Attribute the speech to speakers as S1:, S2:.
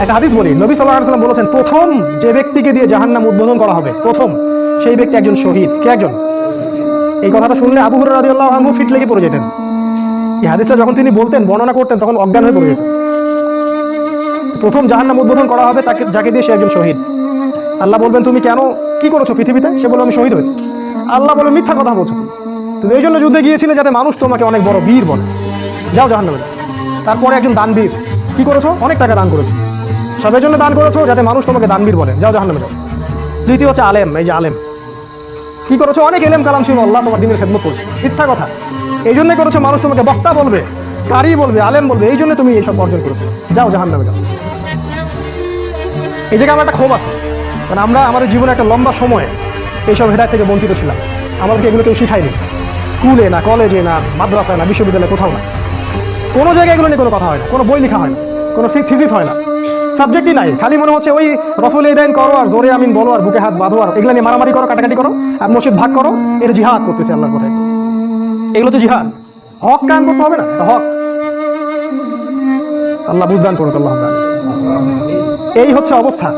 S1: একটা হাদিস বলি, নবী সাল্লাল্লাহু আলাইহি ওয়াসাল্লাম বলেছেন, প্রথম যে ব্যক্তিকে দিয়ে জাহান্নাম উদ্বোধন করা হবে, প্রথম সেই ব্যক্তি একজন শহীদ। কে একজন? এই কথাটা শুনলে আবু হুরায়রা রাদিয়াল্লাহু আনহু ফিট লেগে পড়ে যেতেন। এই হাদিসটা যখন তিনি বলতেন, বর্ণনা করতেন, তখন অজ্ঞান হয়ে পড়ে যেতেন। প্রথম জাহান্নাম উদ্বোধন করা হবে তাকে, যাকে দিয়ে সে একজন শহীদ। আল্লাহ বলবেন, তুমি কেন কি করেছো পৃথিবীতে? সে বলবে, আমি শহীদ হয়েছি। আল্লাহ বলবেন, মিথ্যা কথা বলছো তুমি, তুমি এই জন্য যুদ্ধে গিয়েছিলে যাতে মানুষ তোমাকে অনেক বড় বীর বলে, যাও জাহান্নামে যাও। তারপরে একজন দানবীর, কি করেছো? অনেক টাকা দান করেছো, সবের জন্য দান করেছো যাতে মানুষ তোমাকে দানবীর বলে, যাও জাহান্নামে যাও। তৃতীয় হচ্ছে আলেম, এই যে আলেম, কি করেছো? অনেক এলেম কালাম ছিল, আল্লাহ তোমার দিনের খেদমত করছে, মিথ্যা কথা, এই জন্য করেছো, মানুষ তোমাকে বক্তা বলবে, কারি বলবে, আলেম বলবে, এই জন্য তুমি এইসব অর্জন করেছো, যাও জাহান্নামে যাও। এই জায়গায় আমার একটা ক্ষোভ আছে, কারণ আমরা আমাদের জীবনে একটা লম্বা সময় এইসব হেদায়েত থেকে বঞ্চিত ছিলাম। আমাদেরকে এগুলো কেউ শিখায়নি, স্কুলে না, কলেজে না, মাদ্রাসায় না, বিশ্ববিদ্যালয়ে, কোথাও না, কোনো জায়গায় এগুলো নিয়ে কোনো কথা হয় না, কোনো বই লেখা হয় না, কোনো থিসিস হয় না, সাবজেক্টই নাই। খালি মনে হচ্ছে ওই রফুল ইদাইন করো আর জোরে আমিন বলো আর বুকে হাত বাঁধো আর এগুলো নিয়ে মারামারি করো, কাটাকাটি করো আর মসজিদ ভাগ করো, এর জিহাদ করতেছে আল্লাহর কথায়। এগুলো তো জিহাদ, হক কায়েম করতে হবে না, হক। আল্লাহ বুঝদান করুক, আল্লাহ। এই হচ্ছে অবস্থা।